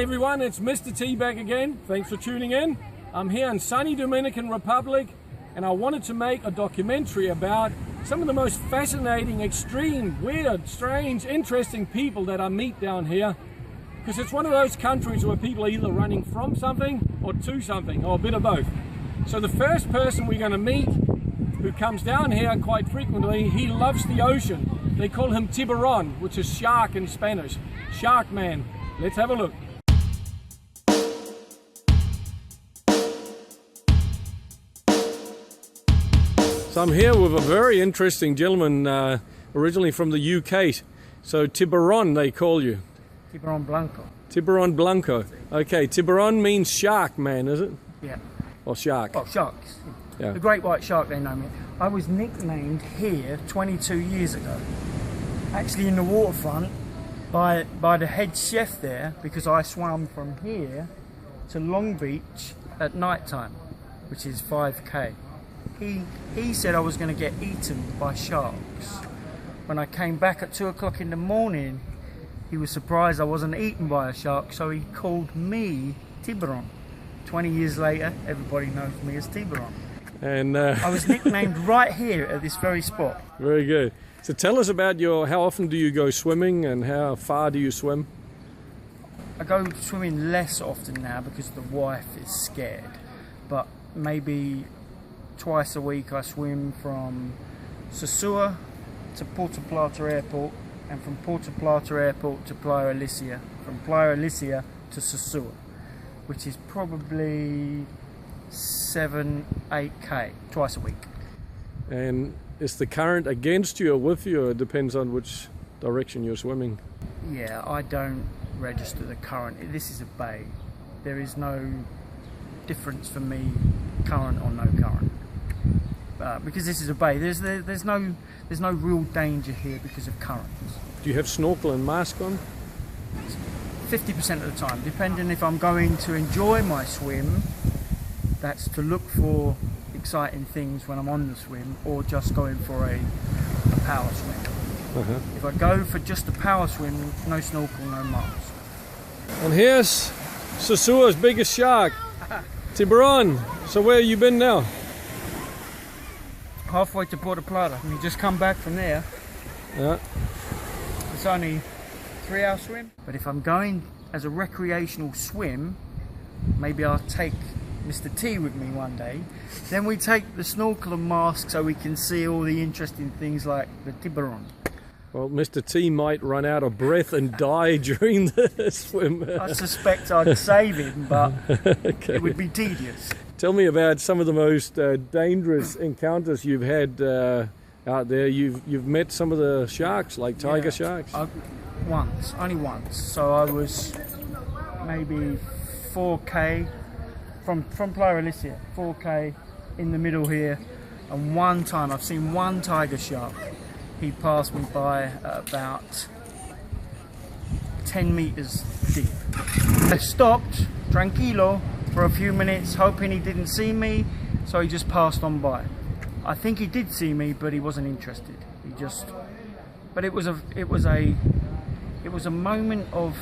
everyone, it's Mr. T back again. Thanks for tuning in. I'm here in sunny Dominican Republic and I wanted to make a documentary about some of the most fascinating, extreme, weird, strange, interesting people that I meet down here, because it's one of those countries where people are either running from something or to something, or a bit of both. So the first person we're going to meet, who comes down here quite frequently, he loves the ocean. They call him tiburon, which is shark in Spanish. Shark man. Let's have a look. So I'm here with a very interesting gentleman, originally from the UK. So Tiburon, they call you. Tiburon Blanco. Tiburon Blanco. Okay, Tiburon means shark man, is it? Yeah. Or shark? Oh, sharks. Yeah. The great white shark, they know me. I was nicknamed here 22 years ago. Actually in the waterfront by the head chef there, because I swam from here to Long Beach at night time, which is 5k. He said I was going to get eaten by sharks. When I came back at 2 o'clock in the morning, he was surprised I wasn't eaten by a shark, so he called me Tiburon. 20 years later, everybody knows me as Tiburon. And I was nicknamed right here at this very spot. Very good. So tell us about how often do you go swimming and how far do you swim? I go swimming less often now because the wife is scared, but maybe twice a week I swim from Sosua to Puerto Plata Airport, and from Puerto Plata Airport to Playa Alicia, from Playa Alicia to Sosua, which is probably 7-8k twice a week. And is the current against you or with you, or it depends on which direction you're swimming? Yeah, I don't register the current. This is a bay. There is no difference for me, current or no current. Because this is a bay, there's no real danger here because of currents. Do you have snorkel and mask on? 50% of the time, depending if I'm going to enjoy my swim, that's to look for exciting things when I'm on the swim, or just going for a power swim. If I go for just a power swim, no snorkel, no mask. And here's Sosua's biggest shark, Tiburon. So where have you been now? Halfway to Puerto Plata, and you just come back from there. Yeah. It's only a 3-hour swim. But if I'm going as a recreational swim, maybe I'll take Mr. T with me one day. Then we take the snorkel and mask so we can see all the interesting things like the tiburon. Well, Mr. T might run out of breath and die during the swim. I suspect I'd save him, but Okay. it would be tedious. Tell me about some of the most dangerous encounters you've had out there. You've met some of the sharks, like tiger sharks. Only once. So I was maybe 4k from Playa Alicia, 4k in the middle here, and one time I've seen one tiger shark. He passed me by at about 10 meters deep. I stopped, tranquilo, for a few minutes, hoping he didn't see me, so he just passed on by. I think he did see me, but he wasn't interested. But it was a moment of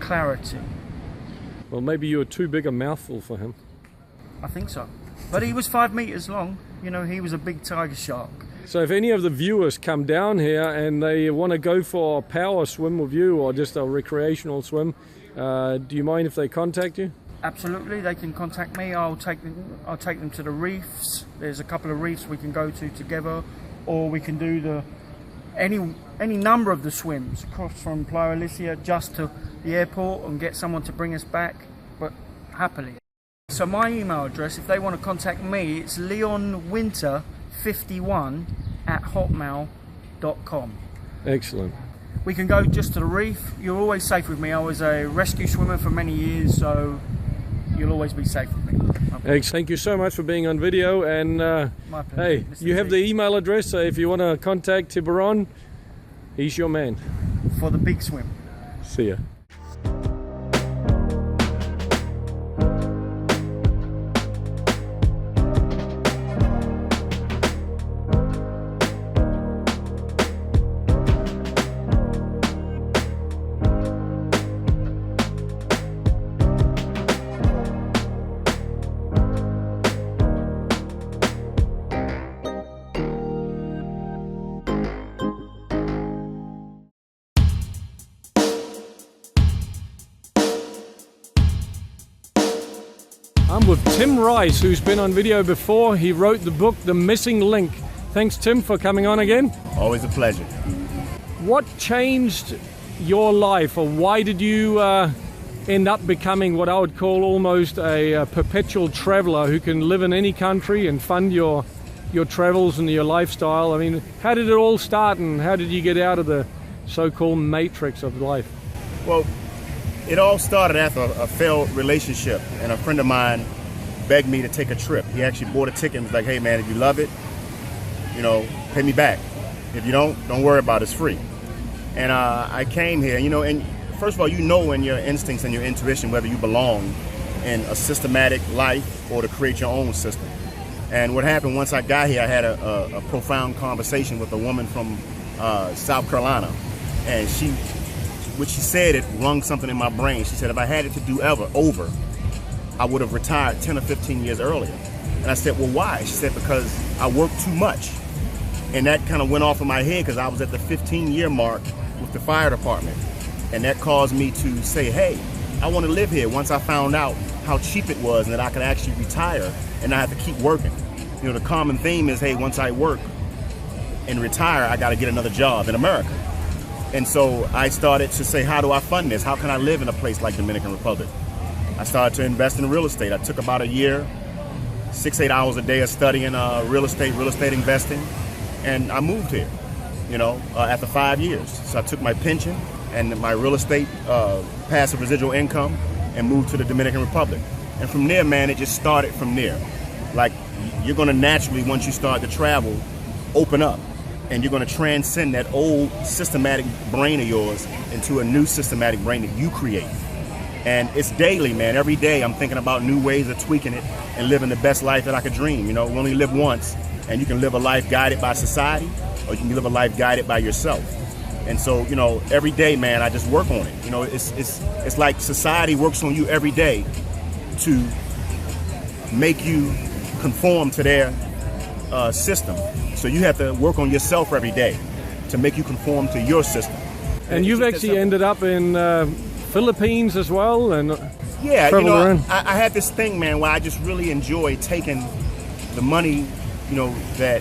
clarity. Well, maybe you were too big a mouthful for him. I think so. But he was 5 meters long. You know, he was a big tiger shark. So if any of the viewers come down here and they want to go for a power swim with you or just a recreational swim, do you mind if they contact you? Absolutely, they can contact me. I'll take them to the reefs. There's a couple of reefs we can go to together, or we can do any number of the swims across from Playa Alicia just to the airport and get someone to bring us back, but happily. So my email address, if they want to contact me, it's leonwinter51@hotmail.com. Excellent. We can go just to the reef. You're always safe with me. I was a rescue swimmer for many years, so you'll always be safe with me. Okay. Thank you so much for being on video, and My pleasure. hey, you have the email address, so if you want to contact Tiburon, he's your man. For the big swim. See ya. Tim Rice, who's been on video before. He wrote the book, The Missing Link. Thanks, Tim, for coming on again. Always a pleasure. What changed your life, or why did you end up becoming what I would call almost a perpetual traveler who can live in any country and fund your travels and your lifestyle? I mean, how did it all start, and how did you get out of the so-called matrix of life? Well, it all started after a failed relationship, and a friend of mine begged me to take a trip. He actually bought a ticket and was like, hey man, if you love it, you know, pay me back. If you don't worry about it, it's free. And I came here, you know, and first of all, you know in your instincts and your intuition whether you belong in a systematic life or to create your own system. And what happened once I got here, I had a profound conversation with a woman from South Carolina, and what she said, it rung something in my brain. She said, if I had it to do over, I would have retired 10 or 15 years earlier. And I said, well, why? She said, because I work too much. And that kind of went off in my head because I was at the 15-year mark with the fire department. And that caused me to say, hey, I want to live here. Once I found out how cheap it was and that I could actually retire and not have to keep working. You know, the common theme is, hey, once I work and retire, I got to get another job in America. And so I started to say, how do I fund this? How can I live in a place like Dominican Republic? I started to invest in real estate. I took about a year, 6-8 hours a day of studying real estate investing, and I moved here, you know, after 5 years. So I took my pension and my real estate passive residual income and moved to the Dominican Republic. And from there, man, it just started from there. Like, you're gonna naturally, once you start to travel, open up. And you're going to transcend that old systematic brain of yours into a new systematic brain that you create. And it's daily, man. Every day I'm thinking about new ways of tweaking it and living the best life that I could dream. You know, we only live once, and you can live a life guided by society, or you can live a life guided by yourself. And so, you know, every day, man, I just work on it. You know, it's like society works on you every day to make you conform to their system. So you have to work on yourself every day to make you conform to your system. And you've actually ended up in Philippines as well, and yeah, you know, around. I had this thing, man, where I just really enjoy taking the money, you know, that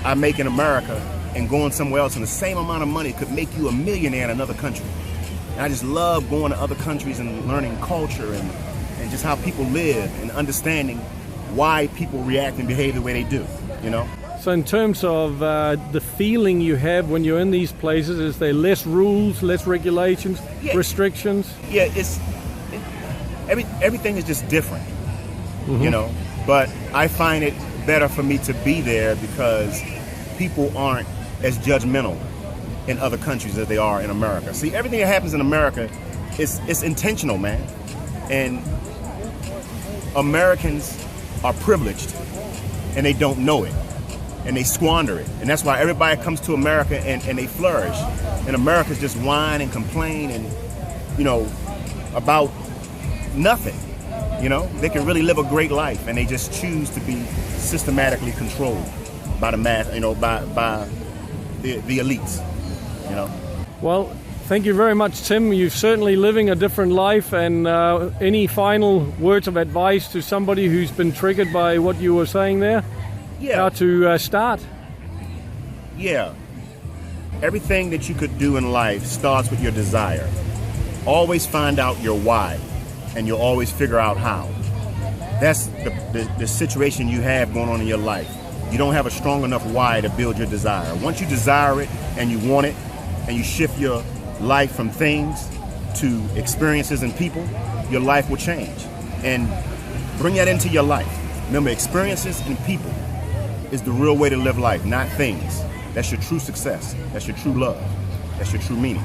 I make in America and going somewhere else, and the same amount of money could make you a millionaire in another country. And I just love going to other countries and learning culture and just how people live and understanding why people react and behave the way they do, you know? So in terms of the feeling you have when you're in these places, is there less rules, less regulations, restrictions? Yeah, everything is just different, you know? But I find it better for me to be there because people aren't as judgmental in other countries as they are in America. See, everything that happens in America is intentional, man. And Americans are privileged and they don't know it. And they squander it. And that's why everybody comes to America and they flourish. And Americans just whine and complain and, you know, about nothing. You know, they can really live a great life and they just choose to be systematically controlled by the mass, you know, by the elites, you know. Well, thank you very much, Tim. You're certainly living a different life. And any final words of advice to somebody who's been triggered by what you were saying there? Yeah. How to start? Yeah. Everything that you could do in life starts with your desire. Always find out your why, and you'll always figure out how. That's the situation you have going on in your life. You don't have a strong enough why to build your desire. Once you desire it and you want it, and you shift your life from things to experiences and people, your life will change. And bring that into your life. Remember, experiences and people is the real way to live life, not things. That's your true success. That's your true love. That's your true meaning.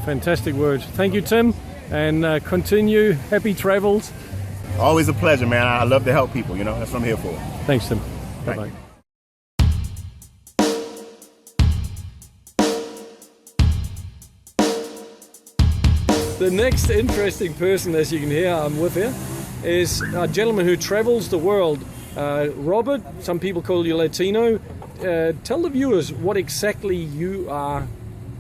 Fantastic words. Thank you, Tim, and continue. Happy travels. Always a pleasure, man. I love to help people, you know. That's what I'm here for. Thanks, Tim. Bye-bye. The next interesting person, as you can hear, I'm with here, is a gentleman who travels the world. Robert, some people call you Latino. Tell the viewers what exactly you are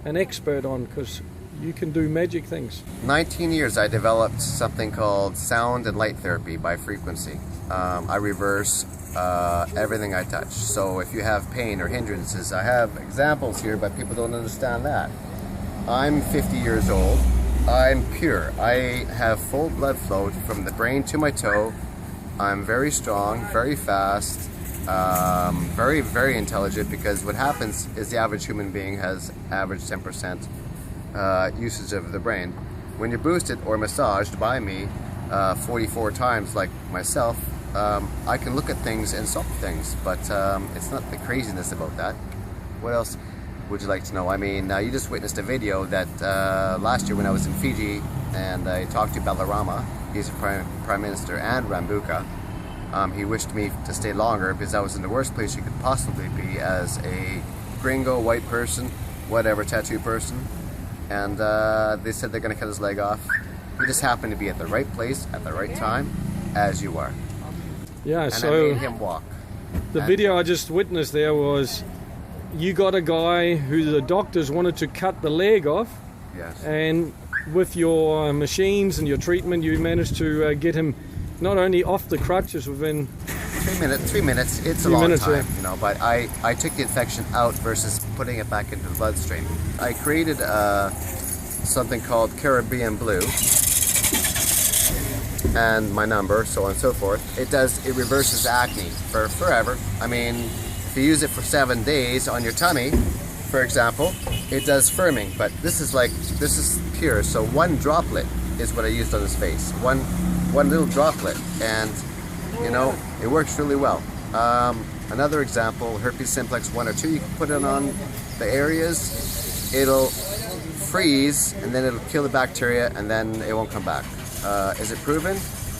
an expert on, because you can do magic things. 19 years I developed something called sound and light therapy by frequency. I reverse everything I touch. So if you have pain or hindrances, I have examples here, but people don't understand that. I'm 50 years old. I'm pure. I have full blood flow from the brain to my toe. I'm very strong, very fast, very, very intelligent, because what happens is the average human being has average 10% usage of the brain. When you're boosted or massaged by me 44 times like myself, I can look at things and solve things, but it's not the craziness about that. What else would you like to know? I mean, you just witnessed a video that last year when I was in Fiji and I talked to Balarama, he's a prime minister, and Rambuka. He wished me to stay longer because I was in the worst place you could possibly be as a gringo, white person, whatever, tattoo person. And they said they're gonna cut his leg off. He just happened to be at the right place at the right time, as you are. Yeah, and so I made him walk. The video I just witnessed there was, you got a guy who the doctors wanted to cut the leg off. Yes. And with your machines and your treatment, you managed to get him not only off the crutches within 3 minutes. It's a long time, you know, but I took the infection out versus putting it back into the bloodstream. I created something called Caribbean Blue, and my number, so on and so forth. It reverses acne for forever. I mean, if you use it for 7 days on your tummy, for example, it does firming, but this is pure. So one droplet is what I used on his face. One little droplet, and you know, it works really well. Another example, herpes simplex 1 or 2, you can put it on the areas, it'll freeze, and then it'll kill the bacteria, and then it won't come back. Is it proven?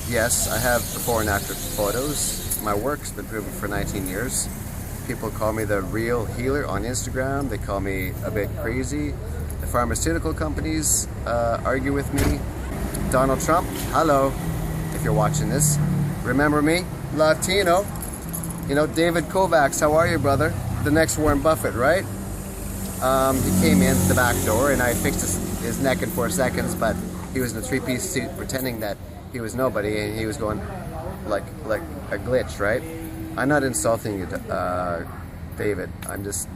Yes, I have before and after photos. My work's been proven for 19 years. People call me the real healer on Instagram. They call me a bit crazy. The pharmaceutical companies argue with me. Donald Trump, hello, if you're watching this. Remember me? Latino. You know, David Kovacs, how are you, brother? The next Warren Buffett, right? He came in the back door and I fixed his neck in 4 seconds, but he was in a 3-piece suit pretending that he was nobody, and he was going like a glitch, right? I'm not insulting you, David. I'm just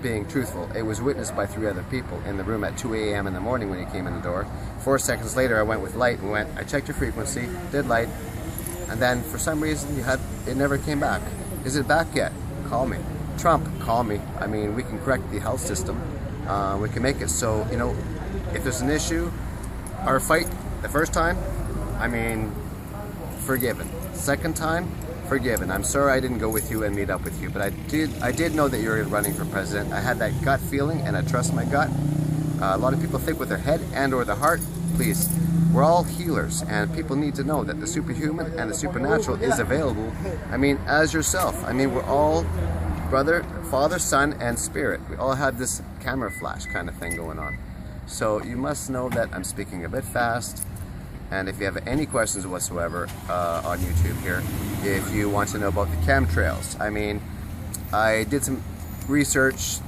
being truthful. It was witnessed by 3 other people in the room at 2 a.m. in the morning when he came in the door. 4 seconds later, I went with light and I checked your frequency, did light, and then for some reason it never came back. Is it back yet? Call me. Trump, call me. I mean, we can correct the health system. We can make it so, you know, if there's an issue, our fight the first time, I mean, forgiven. Second time, forgiven. I'm sorry I didn't go with you and meet up with you, but I did know that you were running for president. I had that gut feeling, and I trust my gut. A lot of people think with their head and or their heart. Please, we're all healers, and people need to know that the superhuman and the supernatural is available. I mean, as yourself. I mean, we're all brother, father, son, and spirit. We all have this camera flash kind of thing going on. So you must know that I'm speaking a bit fast, and if you have any questions whatsoever on YouTube here, if you want to know about the chemtrails, I mean, I did some research.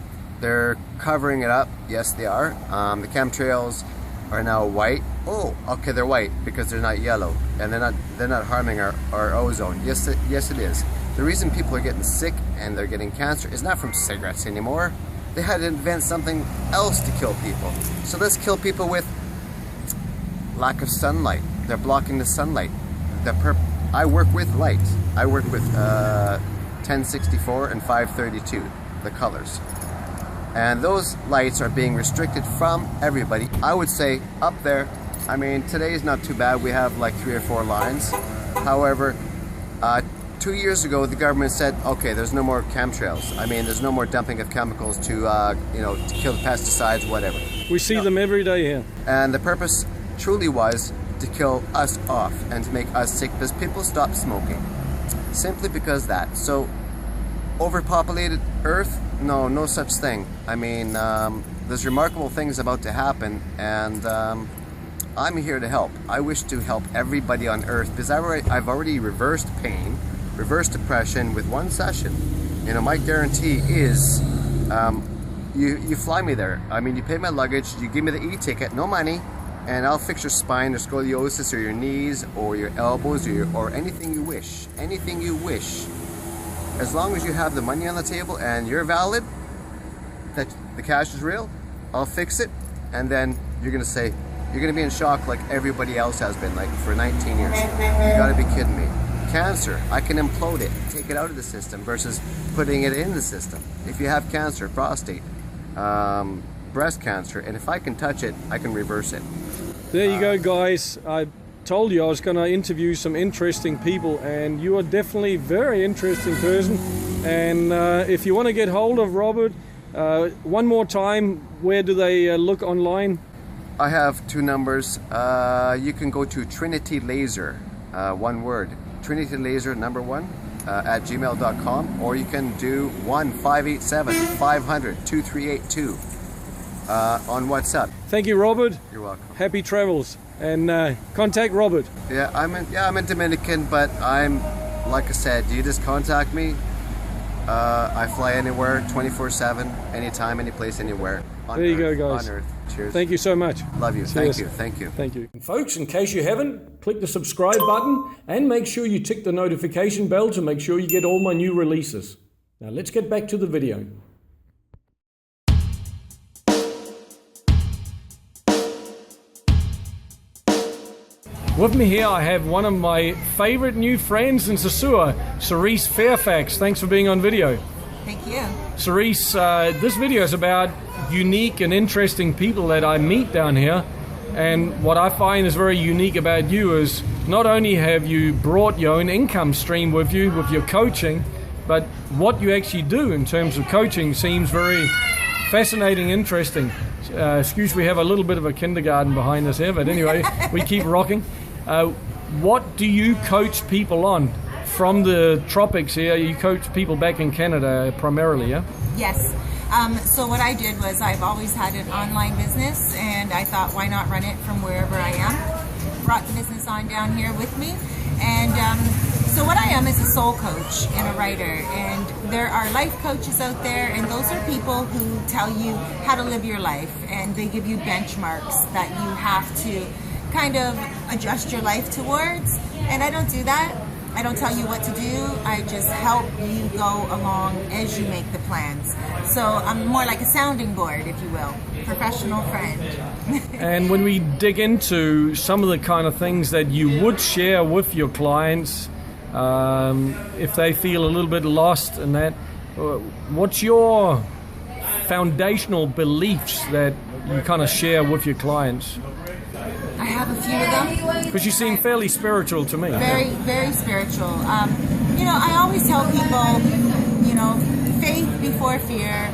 They're covering it up. Yes, they are. The chemtrails are now white. Oh, okay, they're white because they're not yellow, and they're not harming our ozone. Yes, it is. The reason people are getting sick and they're getting cancer is not from cigarettes anymore. They had to invent something else to kill people. So let's kill people with lack of sunlight. They're blocking the sunlight. I work with light. I work with 1064 and 532, the colors. And those lights are being restricted from everybody. I would say up there, I mean, today is not too bad. We have like 3 or 4 lines. However, 2 years ago, the government said, okay, there's no more chemtrails. I mean, there's no more dumping of chemicals to, you know, to kill the pesticides, whatever. We see them every day here. And the purpose truly was to kill us off and to make us sick because people stopped smoking. Simply because that. So, overpopulated Earth? No, no such thing. I mean, there's remarkable things about to happen, and I'm here to help. I wish to help everybody on Earth because I've already reversed pain, reversed depression with 1 session. You know, my guarantee is you fly me there. I mean, you pay my luggage, you give me the e-ticket, no money, and I'll fix your spine or scoliosis or your knees or your elbows or anything you wish. Anything you wish. As long as you have the money on the table and you're valid, that the cash is real, I'll fix it, and then you're gonna say, you're gonna be in shock like everybody else has been, like for 19 years. You gotta be kidding me. Cancer, I can implode it, take it out of the system versus putting it in the system. If you have cancer, prostate, breast cancer, and if I can touch it, I can reverse it. There you go, guys. I told you I was going to interview some interesting people, and you are definitely a very interesting person. And if you want to get hold of Robert, one more time, where do they look online? I have 2 numbers. You can go to Trinity Laser, one word, Trinity Laser #1 at gmail.com, or you can do 1-587-500-2382 on WhatsApp. Thank you, Robert. You're welcome. Happy travels, and contact Robert. Yeah, I'm in Dominican, but like I said, you just contact me. I fly anywhere, 24/7, anytime, any place, anywhere. There you go, guys. On Earth. Cheers. Thank you so much. Love you. Cheers. Thank you. Thank you. Folks, in case you haven't, click the subscribe button and make sure you tick the notification bell to make sure you get all my new releases. Now let's get back to the video. With me here, I have one of my favorite new friends in Sosua, Cerise Fairfax. Thanks for being on video. Thank you. Cerise, this video is about unique and interesting people that I meet down here. And what I find is very unique about you is not only have you brought your own income stream with you with your coaching, but what you actually do in terms of coaching seems very fascinating, interesting. Excuse, we have a little bit of a kindergarten behind us here, but anyway, we keep rocking. What do you coach people on? From the tropics here, you coach people back in Canada primarily, yeah? Yes. So what I did was I've always had an online business, and I thought, why not run it from wherever I am? Brought the business on down here with me. And so what I am is a soul coach and a writer. And there are life coaches out there, and those are people who tell you how to live your life. And they give you benchmarks that you have to kind of adjust your life towards. And I don't do that. I don't tell you what to do. I just help you go along as you make the plans. So I'm more like a sounding board, if you will, professional friend. And when we dig into some of the kind of things that you would share with your clients, if they feel a little bit lost in that, what's your foundational beliefs that you kind of share with your clients? I have a few of them. Because you seem fairly spiritual to me. Very, very spiritual. You know, I always tell people, you know, faith before fear.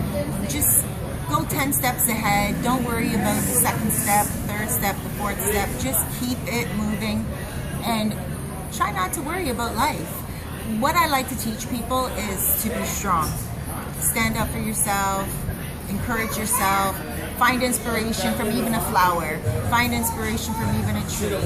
Just go 10 steps ahead. Don't worry about the second step, the third step, the fourth step. Just keep it moving and try not to worry about life. What I like to teach people is to be strong. Stand up for yourself. Encourage yourself. Find inspiration from even a flower. Find inspiration from even a tree.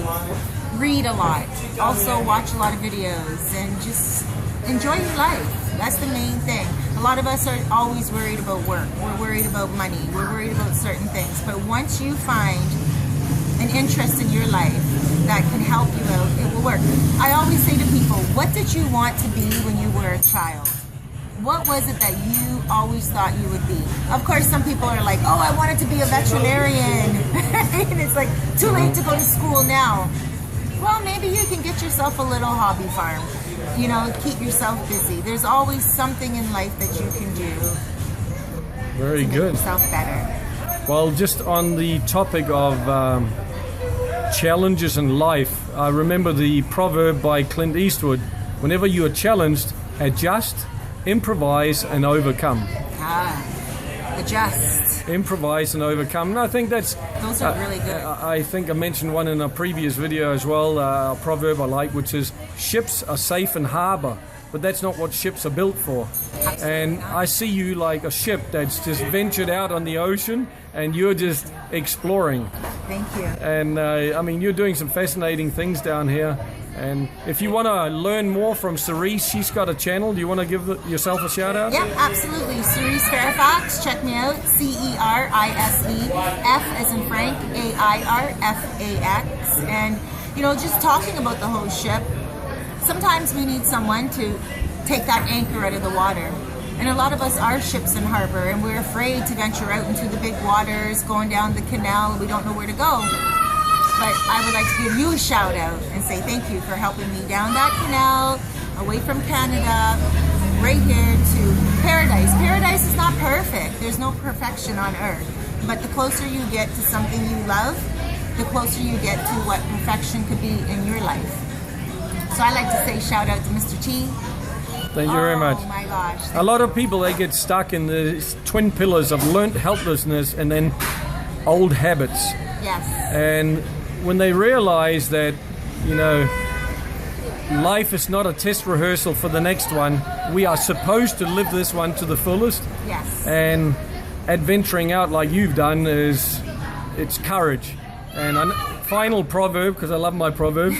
Read a lot. Also watch a lot of videos and just enjoy your life. That's the main thing. A lot of us are always worried about work. We're worried about money. We're worried about certain things. But once you find an interest in your life that can help you out, it will work. I always say to people, what did you want to be when you were a child? What was it that you always thought you would be? Of course, some people are like, oh, I wanted to be a veterinarian. And it's like, too late to go to school now. Well, maybe you can get yourself a little hobby farm. You know, keep yourself busy. There's always something in life that you can do. Very good. To make yourself better. Well, just on the topic of challenges in life, I remember the proverb by Clint Eastwood, whenever you are challenged, adjust, improvise and overcome. Adjust. Improvise and overcome. And I think that's... Those are really good. I think I mentioned one in a previous video as well, a proverb I like, which is, ships are safe in harbour, but that's not what ships are built for. Absolutely and not. I see you like a ship that's just ventured out on the ocean and you're just exploring. Thank you. And I mean, you're doing some fascinating things down here. And if you want to learn more from Cerise, she's got a channel. Do you want to give yourself a shout out? Yep, absolutely. Cerise Fairfax, check me out. Cerise, F as in Frank, AIRFAX. And, you know, just talking about the whole ship, sometimes we need someone to take that anchor out of the water. And a lot of us are ships in harbor, and we're afraid to venture out into the big waters, going down the canal, we don't know where to go. But I would like to give you a shout out and say thank you for helping me down that canal, away from Canada, right here to paradise. Paradise is not perfect. There's no perfection on earth. But the closer you get to something you love, the closer you get to what perfection could be in your life. So I like to say shout out to Mr. T. Thank you very much. Oh my gosh. A lot of people, they get stuck in the twin pillars of learnt helplessness and then old habits. Yes. And when they realize that, you know, life is not a test rehearsal for the next one, we are supposed to live this one to the fullest. Yes. And adventuring out like you've done it's courage. And final proverb, because I love my proverbs,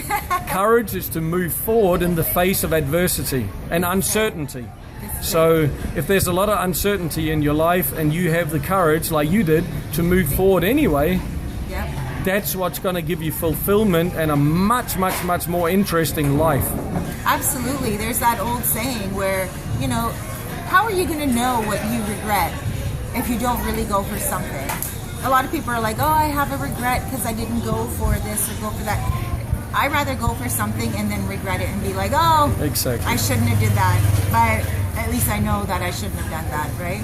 courage is to move forward in the face of adversity and uncertainty. So if there's a lot of uncertainty in your life and you have the courage, like you did, to move forward anyway, Yep. that's what's going to give you fulfillment and a much, much, much more interesting life. Absolutely. There's that old saying where, you know, how are you going to know what you regret if you don't really go for something? A lot of people are like, oh, I have a regret because I didn't go for this or go for that. I'd rather go for something and then regret it and be like, oh, Exactly. I shouldn't have did that. But at least I know that I shouldn't have done that, right?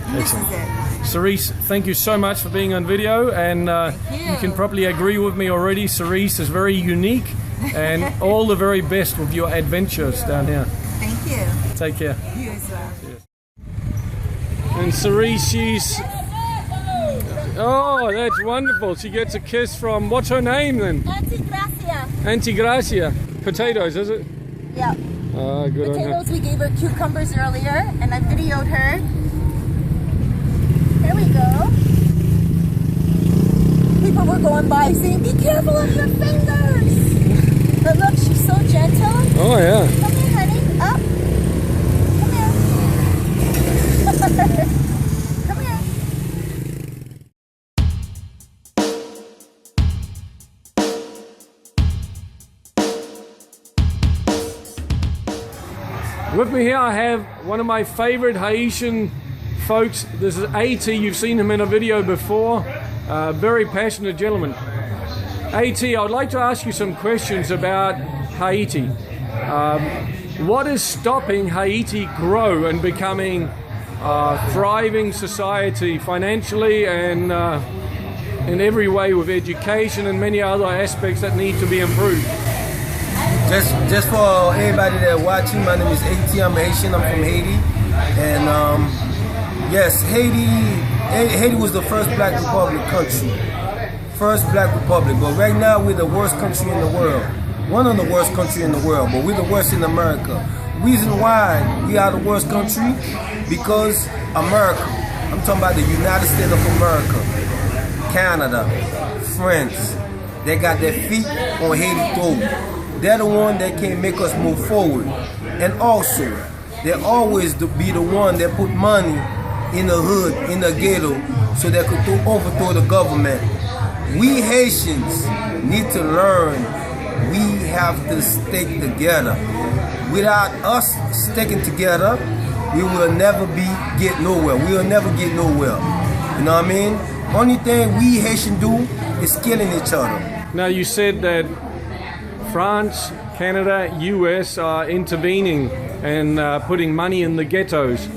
And this is it. Cerise, thank you so much for being on video, and you can probably agree with me already. Cerise is very unique, and all the very best with your adventures down here. Thank you. Take care. You as well. And Cerise, she's... Oh, that's wonderful. She gets a kiss from... What's her name then? Auntie Gracia. Auntie Gracia. Potatoes, is it? Yeah. Ah, good on her. Potatoes, we gave her cucumbers earlier, and I videoed her. Here we go. People were going by saying, be careful of your fingers. But look, she's so gentle. Oh, yeah. Come here, honey. Up. Come here. Come here. With me here I have one of my favorite Haitian folks. This is AT. You've seen him in a video before. Very passionate gentleman. AT, I would like to ask you some questions about Haiti. What is stopping Haiti grow and becoming a thriving society financially and in every way, with education and many other aspects that need to be improved? Just for everybody that watching, my name is AT. I'm Haitian. I'm from Haiti, and yes, Haiti was the first Black Republic country, first Black Republic. But right now we're the worst country in the world, one of the worst country in the world. But we're the worst in America. Reason why we are the worst country, because America. I'm talking about the United States of America, Canada, France. They got their feet on Haiti throat. They're the one that can make us move forward. And also, they always be the one that put money in the hood, in the ghetto, so they could overthrow the government. We Haitians need to learn we have to stick together. Without us sticking together, we will never get nowhere. We will never get nowhere. You know what I mean? Only thing we Haitians do is killing each other. Now you said that France, Canada, US are intervening and putting money in the ghettos.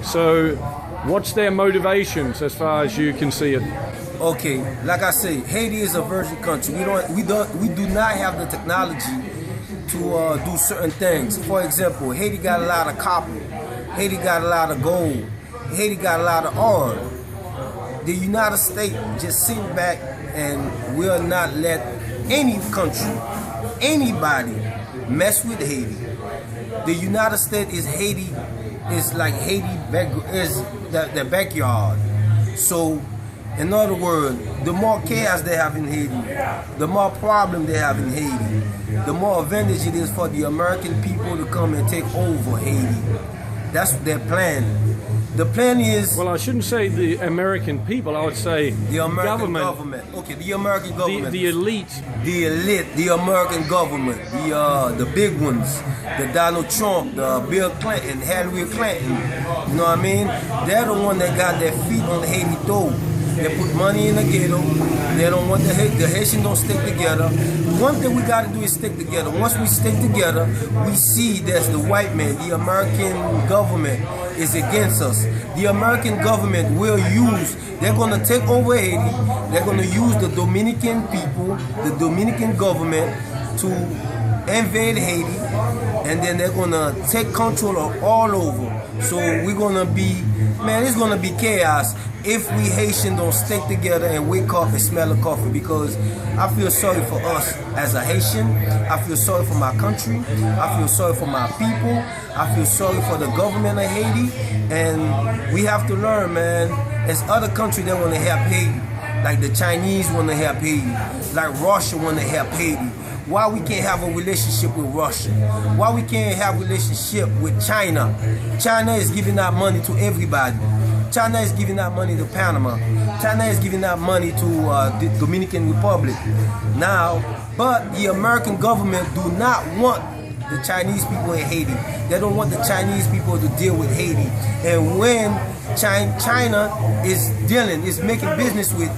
So what's their motivations as far as you can see it? Okay, like I say, Haiti is a virgin country. We do not have the technology to do certain things. For example, Haiti got a lot of copper. Haiti got a lot of gold. Haiti got a lot of oil. The United States just sit back and will not let any country, anybody mess with Haiti. The United States is Haiti, is like Haiti is the backyard. So, in other words, the more chaos they have in Haiti, the more problem they have in Haiti. the more advantage it is for the American people to come and take over Haiti. That's their plan. The plan is... Well, I shouldn't say the American people, I would say the American government. Okay, the American government. The elite. The elite, the American government, the big ones, the Donald Trump, the Bill Clinton, Hillary Clinton, you know what I mean? They're the one that got their feet on the Haiti toe. They put money in the ghetto. They don't want the Haitians don't stick together. One thing we got to do is stick together. Once we stick together, we see that the white man, the American government is against us. The American government will use, they're going to take over Haiti. They're going to use the Dominican people, the Dominican government to invade Haiti, and then they're going to take control of all over. So we're going to be, man, it's going to be chaos if we Haitians don't stick together and wake up and smell the coffee, because I feel sorry for us as a Haitian. I feel sorry for my country. I feel sorry for my people. I feel sorry for the government of Haiti. And we have to learn, man, there's other countries that want to help Haiti. Like the Chinese want to help Haiti. Like Russia want to help Haiti. Why we can't have a relationship with Russia? Why we can't have a relationship with China? China is giving out money to everybody. China is giving out money to Panama. China is giving out money to the Dominican Republic. Now, but the American government do not want the Chinese people in Haiti. They don't want the Chinese people to deal with Haiti. And when China is making business with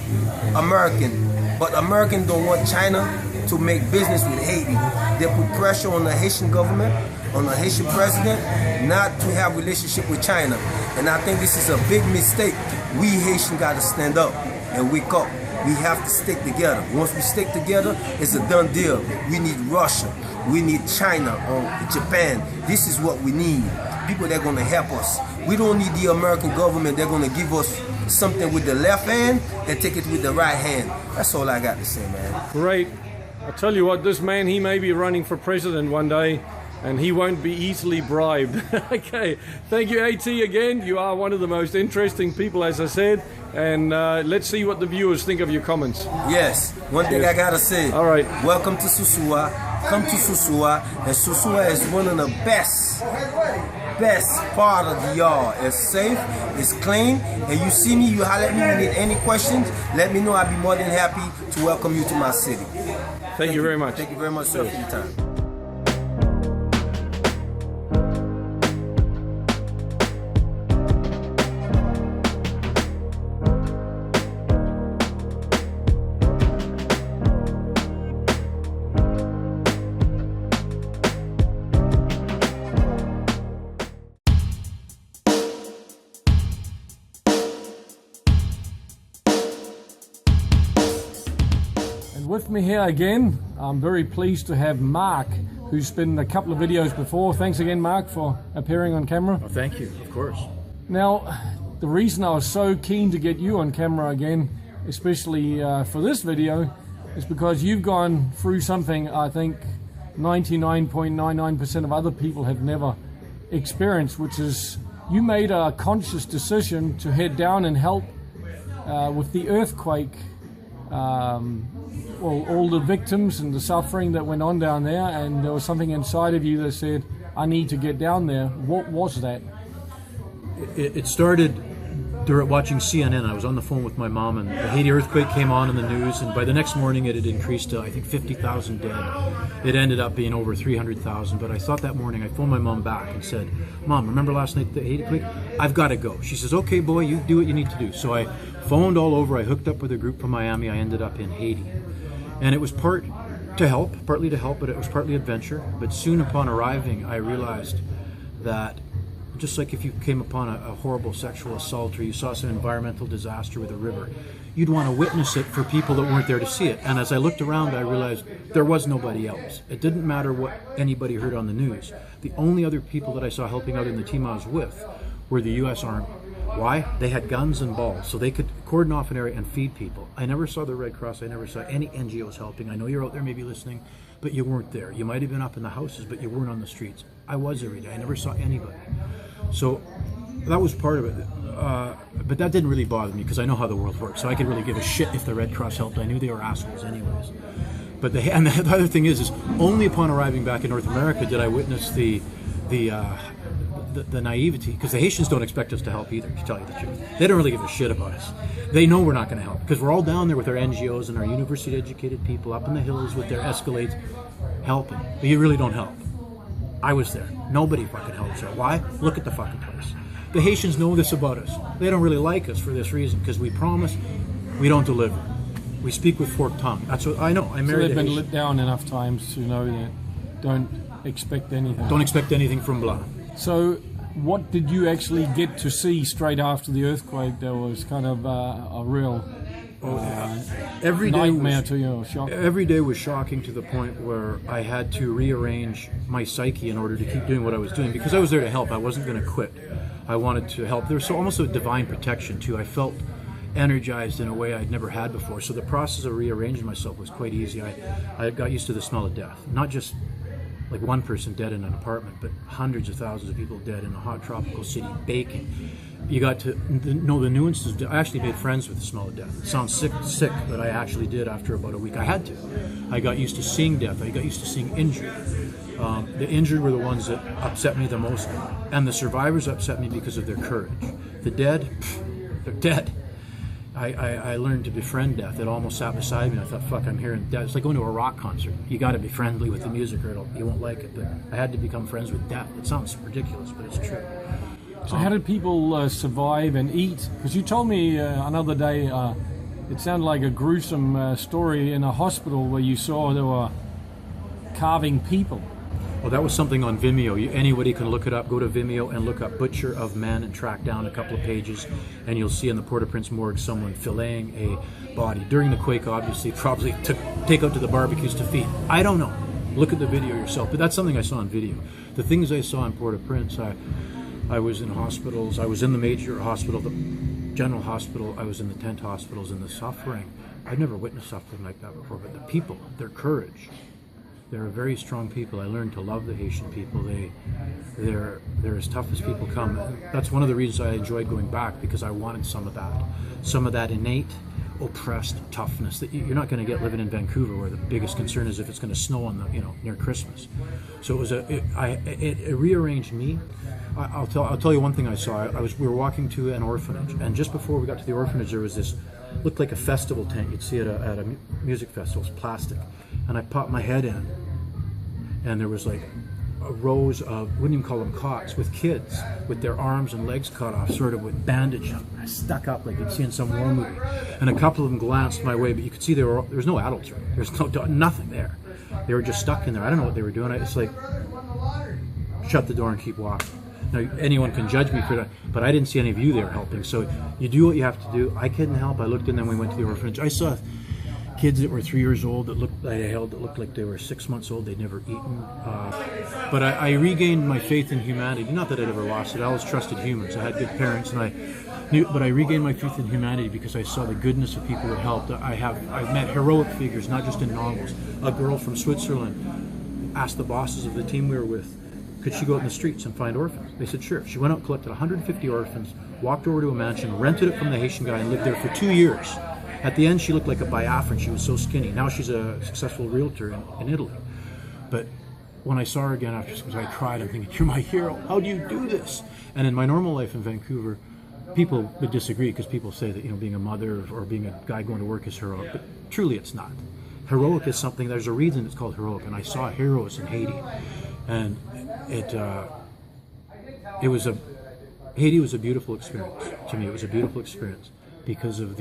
American, but American don't want China to make business with Haiti. They put pressure on the Haitian government, on the Haitian president, not to have relationship with China. And I think this is a big mistake. We Haitians got to stand up and wake up. We have to stick together. Once we stick together, it's a done deal. We need Russia. We need China or Japan. This is what we need. People that are going to help us. We don't need the American government. They're going to give us something with the left hand and take it with the right hand. That's all I got to say, man. Great. I tell you what, this man, he may be running for president one day, and he won't be easily bribed. Okay, thank you, AT, again. You are one of the most interesting people, as I said, and let's see what the viewers think of your comments. Yes, one thing I gotta say. All right. Welcome to Sosua. Come to Sosua, and Sosua is one of the best part of the yard. It's safe, it's clean, and you see me, you holler at me, you need any questions, let me know. I'll be more than happy to welcome you to my city. Thank you very much. Thank you very much, sir, for your time. With me here again, I'm very pleased to have Mark, who's been in a couple of videos before. Thanks again, Mark, for appearing on camera. Oh, thank you, of course. Now, the reason I was so keen to get you on camera again, especially for this video, is because you've gone through something I think 99.99% of other people have never experienced, which is you made a conscious decision to head down and help with the earthquake. Well, all the victims and the suffering that went on down there, and there was something inside of you that said, I need to get down there. What was that? It started during watching CNN. I was on the phone with my mom, and the Haiti earthquake came on in the news, and by the next morning it had increased to, I think, 50,000 dead. It ended up being over 300,000, but I thought that morning, I phoned my mom back and said, Mom, remember last night the Haiti quake? I've got to go. She says, okay, boy, you do what you need to do. So I phoned all over. I hooked up with a group from Miami. I ended up in Haiti. And it was partly to help, but it was partly adventure. But soon upon arriving, I realized that just like if you came upon a horrible sexual assault or you saw some environmental disaster with a river, you'd want to witness it for people that weren't there to see it. And as I looked around, I realized there was nobody else. It didn't matter what anybody heard on the news. The only other people that I saw helping out in the team I was with were the U.S. Army. Why? They had guns and balls, so they could cordon off an area and feed people. I never saw the Red Cross. I never saw any NGOs helping. I know you're out there maybe listening, but you weren't there. You might have been up in the houses, but you weren't on the streets. I was every day. I never saw anybody. So that was part of it. But that didn't really bother me because I know how the world works, so I could really give a shit if the Red Cross helped. I knew they were assholes anyways. But the other thing is only upon arriving back in North America did I witness the naivety, because the Haitians don't expect us to help either, to tell you the truth. They don't really give a shit about us. They know we're not going to help, because we're all down there with our NGOs and our university-educated people up in the hills with their Escalades helping. But you really don't help. I was there. Nobody fucking helps there. Why? Look at the fucking place. The Haitians know this about us. They don't really like us for this reason, because we promise, we don't deliver. We speak with forked tongue. That's what I know. I married so they've a been Haitian. let down enough times to know that don't expect anything. Don't expect anything from blah. So what did you actually get to see straight after the earthquake that was kind of a real Every day nightmare was, to you, shock? every day was shocking to the point where I had to rearrange my psyche in order to keep doing what I was doing, because I was there to help. I wasn't going to quit. I wanted to help. There was almost a divine protection too. I felt energized in a way I'd never had before. So the process of rearranging myself was quite easy. I got used to the smell of death. Not just like one person dead in an apartment, but hundreds of thousands of people dead in a hot tropical city, baking. You got to know the nuances. I actually made friends with the smell of death. It sounds sick, but I actually did after about a week. I had to. I got used to seeing death. I got used to seeing injury. The injured were the ones that upset me the most, and the survivors upset me because of their courage. The dead, they're dead. I learned to befriend death. It almost sat beside me. I thought, fuck, I'm hearing death. It's like going to a rock concert. You got to be friendly with the music or you won't like it. But I had to become friends with death. It sounds ridiculous, but it's true. So how did people survive and eat? Because you told me another day, it sounded like a gruesome story in a hospital where you saw they were carving people. Well, that was something on Vimeo. Anybody can look it up. Go to Vimeo and look up Butcher of Men and track down a couple of pages, and you'll see in the Port-au-Prince morgue someone filleting a body. During the quake, obviously, probably took take out to the barbecues to feed. I don't know. Look at the video yourself. But that's something I saw on video. The things I saw in Port-au-Prince, I was in hospitals. I was in the major hospital, the general hospital. I was in the tent hospitals, and the suffering. I've never witnessed suffering like that before, but the people, their courage. They're very strong people. I learned to love the Haitian people. They're as tough as people come. That's one of the reasons I enjoyed going back, because I wanted some of that innate, oppressed toughness that you're not going to get living in Vancouver, where the biggest concern is if it's going to snow on near Christmas. So it was it rearranged me. I'll tell you one thing I saw. We were walking to an orphanage, and just before we got to the orphanage, there was this looked like a festival tent. You'd see it at a music festival. It's plastic. And I popped my head in, and there was like rows of, wouldn't even call them cots, with kids with their arms and legs cut off, sort of with bandage stuck up like you'd see in some war movie. And a couple of them glanced my way, but you could see there was no adults around. There was nothing there. They were just stuck in there. I don't know what they were doing. It's like, shut the door and keep walking. Now, anyone can judge me for that, but I didn't see any of you there helping. So you do what you have to do. I couldn't help. I looked, and then we went to the orphanage. I saw kids that were 3 years old that looked like they were 6 months old. They'd never eaten. But I regained my faith in humanity. Not that I'd ever lost it. I always trusted humans. I had good parents, and but I regained my faith in humanity because I saw the goodness of people that helped. I've met heroic figures, not just in novels. A girl from Switzerland asked the bosses of the team we were with, could she go out in the streets and find orphans? They said sure. She went out, collected 150 orphans, walked over to a mansion, rented it from the Haitian guy, and lived there for 2 years. At the end, she looked like a Biafran. She was so skinny. Now she's a successful realtor in Italy. But when I saw her again after, I cried. I'm thinking, you're my hero. How do you do this? And in my normal life in Vancouver, people would disagree, because people say that being a mother or being a guy going to work is heroic. But truly, it's not. Heroic is something. There's a reason it's called heroic. And I saw heroes in Haiti, and Haiti was a beautiful experience to me. It was a beautiful experience because of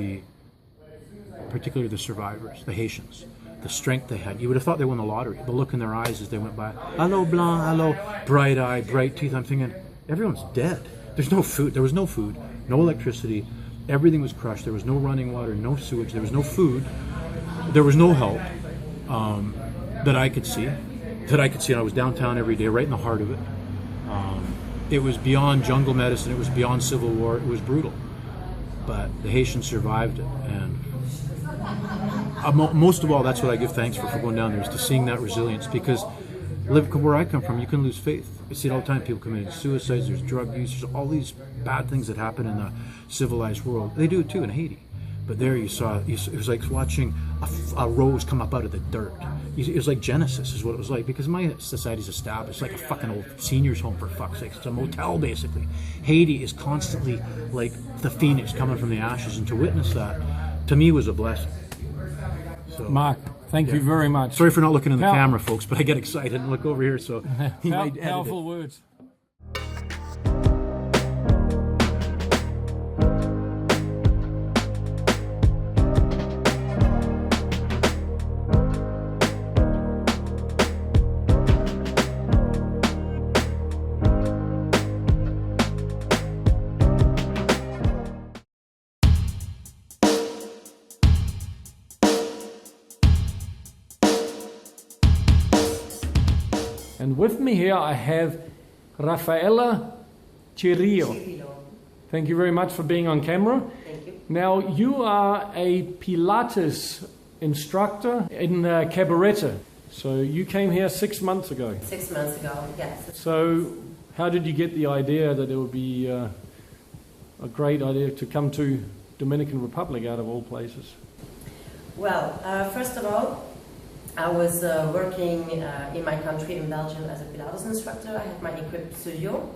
particularly the survivors, the Haitians, the strength they had. You would have thought they won the lottery. The look in their eyes as they went by, hello blanc, hello, bright eye, bright teeth. I'm thinking, everyone's dead. There's no food. There was no food, no electricity. Everything was crushed. There was no running water, no sewage. There was no food. There was no help that I could see. And I was downtown every day, right in the heart of it. It was beyond jungle medicine. It was beyond civil war. It was brutal. But the Haitians survived it, and most of all, that's what I give thanks for going down there, is to seeing that resilience. Because where I come from, you can lose faith. I see it all the time. People committing suicides. There's drug use. There's all these bad things that happen in the civilized world. They do it too in Haiti. But there you saw, it was like watching a rose come up out of the dirt. It was like Genesis is what it was like, because my society's established like a fucking old seniors home, for fuck's sake. It's a motel basically. Haiti is constantly like the phoenix coming from the ashes, and to witness that, to me, was a blessing. So, Mark, thank you very much. Sorry for not looking in the camera, folks, but I get excited and look over here, so he might edit it. Powerful words. And with me here I have Rafaela Cirillo. Thank you very much for being on camera. Thank you. Now, you are a Pilates instructor in Cabarete. So you came here 6 months ago. 6 months ago, yes. So how did you get the idea that it would be a great idea to come to Dominican Republic out of all places? Well, first of all, I was working in my country, in Belgium, as a Pilates instructor. I had my equipped studio,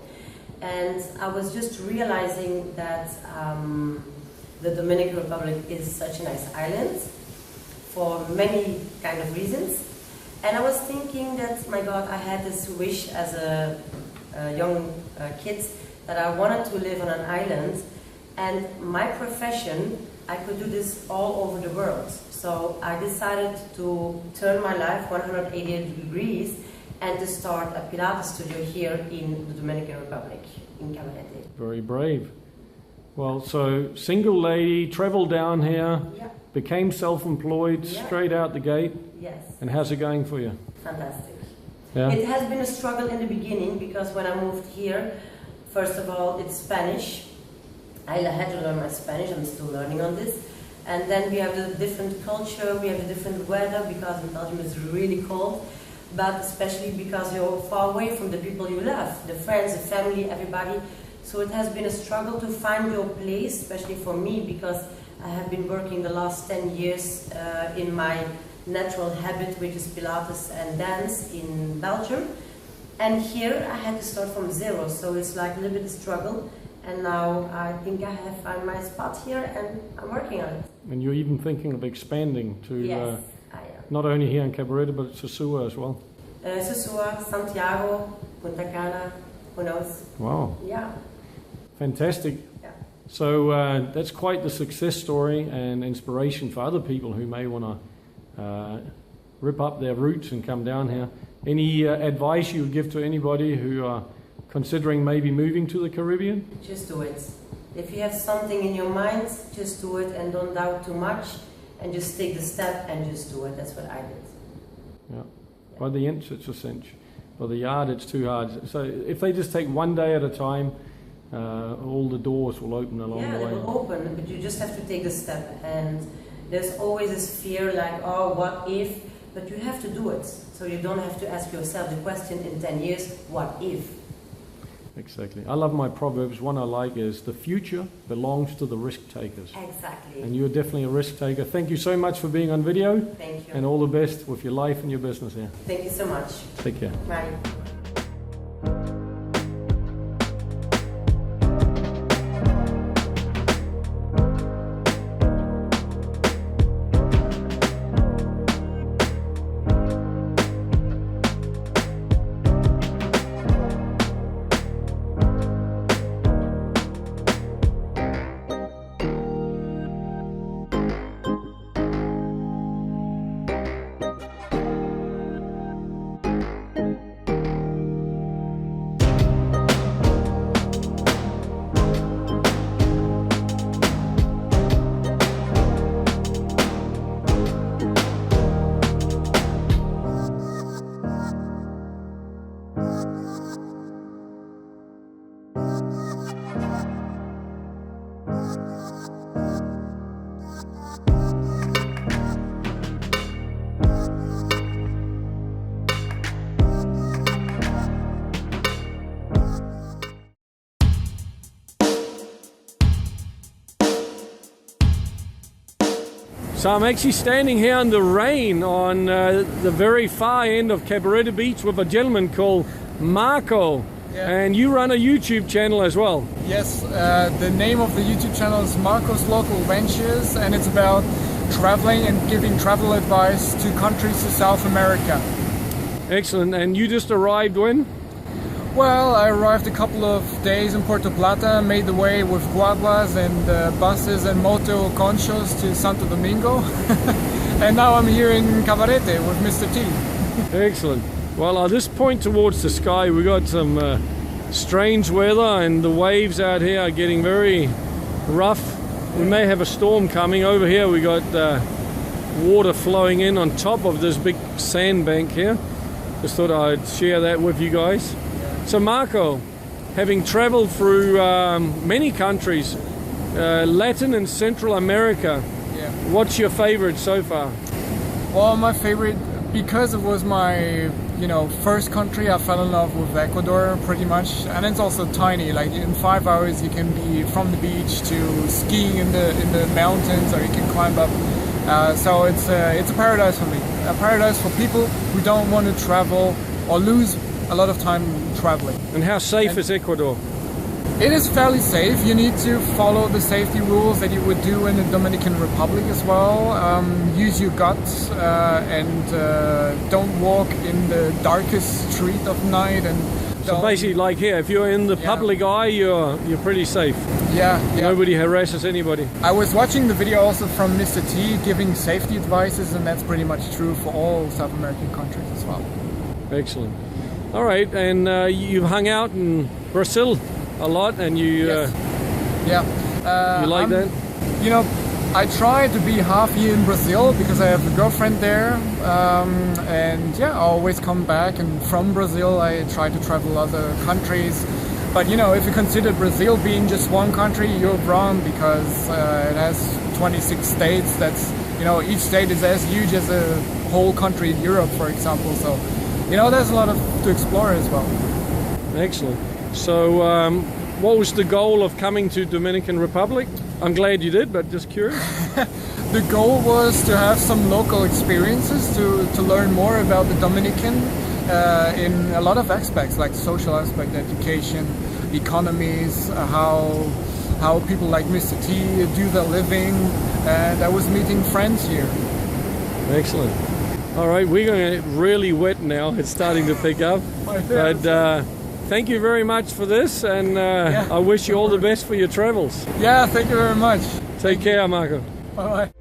and I was just realizing that the Dominican Republic is such a nice island for many kind of reasons. And I was thinking that, my God, I had this wish as a young kid that I wanted to live on an island, and my profession, I could do this all over the world. So I decided to turn my life 180 degrees and to start a Pilates studio here in the Dominican Republic, in Cabarete. Very brave. Well, so single lady, traveled down here, Yeah. became self-employed, Yeah. straight out the gate. Yes. And how's it going for you? Fantastic. Yeah. It has been a struggle in the beginning because when I moved here, first of all, it's Spanish. I had to learn my Spanish. I'm still learning on this. And then we have a different culture, we have a different weather because in Belgium it's really cold, but especially because you're far away from the people you love, the friends, the family, everybody. So it has been a struggle to find your place, especially for me, because I have been working the last 10 years in my natural habit, which is Pilates and dance in Belgium. And here I had to start from zero, so it's like a little bit of struggle. And now I think I have found my spot here and I'm working on it. And you're even thinking of expanding to Yes, I am. not only here in Cabarete, but Sosua as well. Sosua, Santiago, Punta Cana, who knows? Wow, Yeah. fantastic. Yeah. So that's quite the success story and inspiration for other people who may want to rip up their roots and come down here. Any advice you would give to anybody who are considering maybe moving to the Caribbean? Just do it. If you have something in your mind, just do it and don't doubt too much and just take the step and just do it. That's what I did. Yeah. By the inch, it's a cinch. By the yard, it's too hard. So if they just take one day at a time, all the doors will open along Yeah, the way. they will open, but you just have to take the step. And there's always this fear like, oh, what if? But you have to do it. So you don't have to ask yourself the question in 10 years, what if? Exactly. I love my proverbs. One I like is, the future belongs to the risk takers. Exactly. And you're definitely a risk taker. Thank you so much for being on video. Thank you. And all the best with your life and your business here. Thank you so much. Take care. Bye. So I'm actually standing here in the rain on the very far end of Cabarete Beach with a gentleman called Marco. Yeah. And you run a YouTube channel as well. Yes, the name of the YouTube channel is Marco's Local Ventures, and it's about traveling and giving travel advice to countries to South America. Excellent. And you just arrived when? Well, I arrived a couple of days in Puerto Plata, made the way with guaguas and buses and moto conchos to Santo Domingo. And now I'm here in Cabarete with Mr.T. Excellent. Well, I'll just point towards the sky. We got some strange weather, and the waves out here are getting very rough. We may have a storm coming. Over here we got water flowing in on top of this big sandbank here. Just thought I'd share that with you guys. So Marco, having traveled through many countries, Latin and Central America, Yeah. what's your favorite so far? Well, my favorite, because it was my first country, I fell in love with Ecuador pretty much, and it's also tiny. Like in 5 hours you can be from the beach to skiing in the mountains, or you can climb up. So it's a paradise for me, a paradise for people who don't want to travel or lose a lot of time traveling. And how safe is Ecuador? It is fairly safe. You need to follow the safety rules that you would do in the Dominican Republic as well. Use your guts and don't walk in the darkest street of night. And So basically, like here, if you're in the public eye, you're pretty safe. Yeah. Nobody harasses anybody. I was watching the video also from Mr. T giving safety advices, and that's pretty much true for all South American countries as well. Excellent. All right, and you've hung out in Brazil a lot, and you Yes. you like that? I try to be half year in Brazil because I have a girlfriend there, and I always come back. And from Brazil, I try to travel other countries. But if you consider Brazil being just one country, you're wrong, because it has 26 states. That's each state is as huge as a whole country in Europe, for example. So there's a lot to explore as well. Excellent. So, what was the goal of coming to Dominican Republic? I'm glad you did, but just curious. The goal was to have some local experiences, to learn more about the Dominican in a lot of aspects, like social aspect, education, economies, how people like Mr. T do their living, and I was meeting friends here. Excellent. All right, we're going to get really wet now. It's starting to pick up. But thank you very much for this, and I wish you all the best for your travels. Yeah, thank you very much. Take care, Marco. Bye-bye.